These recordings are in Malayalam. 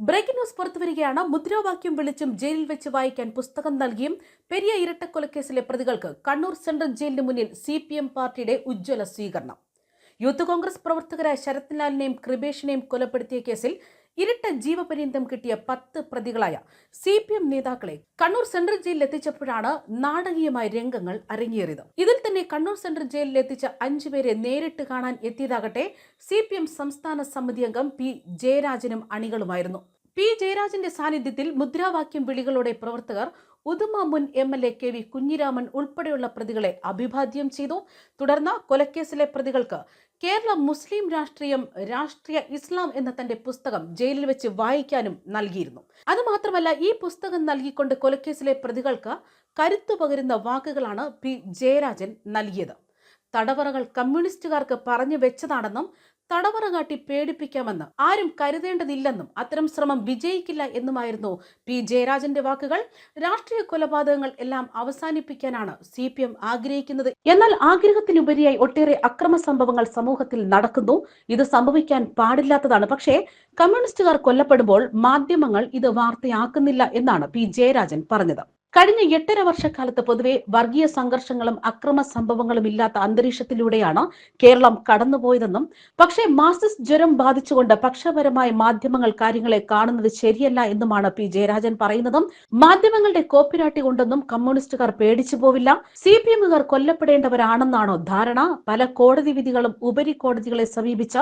Breaking news പുറത്തുവരികയാണ്. മുദ്രാവാക്യം വിളിച്ചും ജയിലിൽ വെച്ച് വായിക്കാൻ പുസ്തകം നൽകിയും പെരിയ ഇരട്ടക്കൊലക്കേസിലെ പ്രതികൾക്ക് കണ്ണൂർ സെൻട്രൽ ജയിലിന് മുന്നിൽ CPM പാർട്ടിയുടെ ഉജ്ജ്വല സ്വീകരണം. യൂത്ത് കോൺഗ്രസ് പ്രവർത്തകരായ ശരത് ലാലിനെയും കൃപേഷിനെയും കൊലപ്പെടുത്തിയ കേസിൽ ഇരട്ട ജീവപര്യന്തം കിട്ടിയ 10 പ്രതികളായ CPM നേതാക്കളെ കണ്ണൂർ സെൻട്രൽ ജയിലിൽ എത്തിച്ചപ്പോഴാണ് നാടകീയമായ രംഗങ്ങൾ അരങ്ങേറിയത്. ഇതിൽ തന്നെ കണ്ണൂർ സെൻട്രൽ ജയിലിൽ എത്തിച്ച 5 പേരെ നേരിട്ട് കാണാൻ എത്തിയതാകട്ടെ CPM സംസ്ഥാന സമിതി അംഗം P. ജയരാജനും അണികളുമായിരുന്നു. P. ജയരാജന്റെ സാന്നിധ്യത്തിൽ മുദ്രാവാക്യം വിളികളോടെ പ്രവർത്തകർ ഉദുമ മുൻ MLA KV കുഞ്ഞിരാമൻ ഉൾപ്പെടെയുള്ള പ്രതികളെ അഭിവാദ്യം ചെയ്തു. തുടർന്ന് കൊലക്കേസിലെ പ്രതികൾക്ക് കേരള മുസ്ലിം രാഷ്ട്രീയ ഇസ്ലാം എന്ന തന്റെ പുസ്തകം ജയിലിൽ വെച്ച് വായിക്കാനും നൽകിയിരുന്നു. അതുമാത്രമല്ല, ഈ പുസ്തകം നൽകിക്കൊണ്ട് കൊലക്കേസിലെ പ്രതികൾക്ക് കരുത്തു പകരുന്ന വാക്കുകളാണ് P. ജയരാജൻ നൽകിയത്. തടവറകൾ കമ്മ്യൂണിസ്റ്റുകാർക്ക് പറഞ്ഞു വെച്ചതാണെന്നും തടവറ കാട്ടി പേടിപ്പിക്കാമെന്ന് ആരും കരുതേണ്ടതില്ലെന്നും അത്തരം ശ്രമം വിജയിക്കില്ല എന്നുമായിരുന്നു P. ജയരാജന്റെ വാക്കുകൾ. രാഷ്ട്രീയ കൊലപാതകങ്ങൾ എല്ലാം അവസാനിപ്പിക്കാനാണ് CPM ആഗ്രഹിക്കുന്നത്. എന്നാൽ ആഗ്രഹത്തിനുപരിയായി ഒട്ടേറെ അക്രമ സംഭവങ്ങൾ സമൂഹത്തിൽ നടക്കുന്നു. ഇത് സംഭവിക്കാൻ പാടില്ലാത്തതാണ്. പക്ഷേ കമ്മ്യൂണിസ്റ്റുകാർ കൊല്ലപ്പെടുമ്പോൾ മാധ്യമങ്ങൾ ഇത് വാർത്തയാക്കുന്നില്ല എന്നാണ് P. ജയരാജൻ പറഞ്ഞത്. കഴിഞ്ഞ 8.5 വർഷക്കാലത്ത് പൊതുവെ വർഗീയ സംഘർഷങ്ങളും അക്രമ സംഭവങ്ങളും ഇല്ലാത്ത അന്തരീക്ഷത്തിലൂടെയാണ് കേരളം കടന്നുപോയതെന്നും പക്ഷേ മാർക്സിസ്റ്റ് ജ്വരം ബാധിച്ചുകൊണ്ട് പക്ഷപരമായ മാധ്യമങ്ങൾ കാര്യങ്ങളെ കാണുന്നത് ശരിയല്ല എന്നുമാണ് P. ജയരാജൻ പറയുന്നതും. മാധ്യമങ്ങളുടെ കോപ്പിരാട്ടി കൊണ്ടൊന്നും കമ്മ്യൂണിസ്റ്റുകാർ പേടിച്ചു പോവില്ല. CPMകാർ കൊല്ലപ്പെടേണ്ടവരാണെന്നാണോ ധാരണ? പല കോടതി വിധികളും ഉപരികോടതികളെ സമീപിച്ച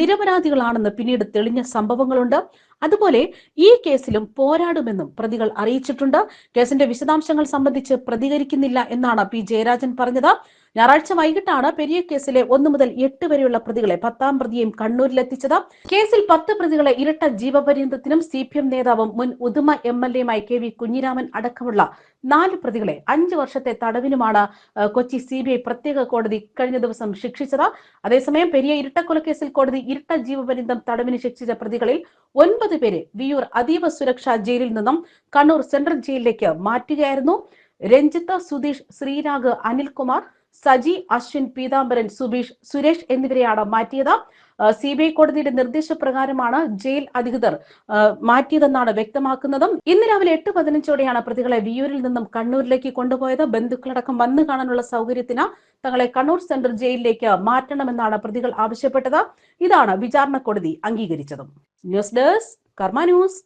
നിരപരാധികളാണെന്ന് പിന്നീട് തെളിഞ്ഞ സംഭവങ്ങളുണ്ട്. അതുപോലെ ഈ കേസിലും പോരാടുമെന്നും പ്രതികൾ അറിയിച്ചിട്ടുണ്ട്. കേസിന്റെ വിശദാംശങ്ങൾ സംബന്ധിച്ച് പ്രതികരിക്കുന്നില്ല എന്നാണ് P. ജയരാജൻ പറഞ്ഞത്. ഞായറാഴ്ച വൈകിട്ടാണ് പെരിയ കേസിലെ 1 മുതൽ 8 വരെയുള്ള പ്രതികളെ 10ാം പ്രതിയെയും കണ്ണൂരിലെത്തിച്ചത്. കേസിൽ 10 പ്രതികളെ ഇരട്ട ജീവപര്യന്തത്തിനും CPM നേതാവും മുൻ ഉദുമ MLAയുമായ KV കുഞ്ഞിരാമൻ അടക്കമുള്ള 4 പ്രതികളെ 5 വർഷത്തെ തടവിനുമാണ് കൊച്ചി CBI പ്രത്യേക കോടതി കഴിഞ്ഞ ദിവസം ശിക്ഷിച്ചത്. അതേസമയം പെരിയ ഇരട്ടക്കൊലക്കേസിൽ കോടതി ഇരട്ട ജീവപര്യന്തം തടവിന് ശിക്ഷിച്ച പ്രതികളിൽ 9 പേരെ വിയൂർ അതീവ സുരക്ഷാ ജയിലിൽ നിന്നും കണ്ണൂർ സെൻട്രൽ ജയിലിലേക്ക് മാറ്റുകയായിരുന്നു. രഞ്ജിത്ത്, സുധീഷ്, ശ്രീരാഗ്, അനിൽകുമാർ, സജി, അശ്വിൻ, പീതാംബരൻ, സുബീഷ്, സുരേഷ് എന്നിവരെയാണ് മാറ്റിയത്. CBI കോടതിയുടെ നിർദ്ദേശപ്രകാരമാണ് ജയിൽ അധികൃതർ മാറ്റിയതെന്നാണ് വ്യക്തമാക്കുന്നതും. ഇന്ന് രാവിലെ 8:15ഓടെയാണ് പ്രതികളെ വിയൂരിൽ നിന്നും കണ്ണൂരിലേക്ക് കൊണ്ടുപോയത്. ബന്ധുക്കളടക്കം വന്നു കാണാനുള്ള സൗകര്യത്തിന് തങ്ങളെ കണ്ണൂർ സെൻട്രൽ ജയിലിലേക്ക് മാറ്റണമെന്നാണ് പ്രതികൾ ആവശ്യപ്പെട്ടത്. ഇതാണ് വിചാരണ കോടതി അംഗീകരിച്ചതും. ന്യൂസ് ഡെസ്ക് കർമ്മ ന്യൂസ്.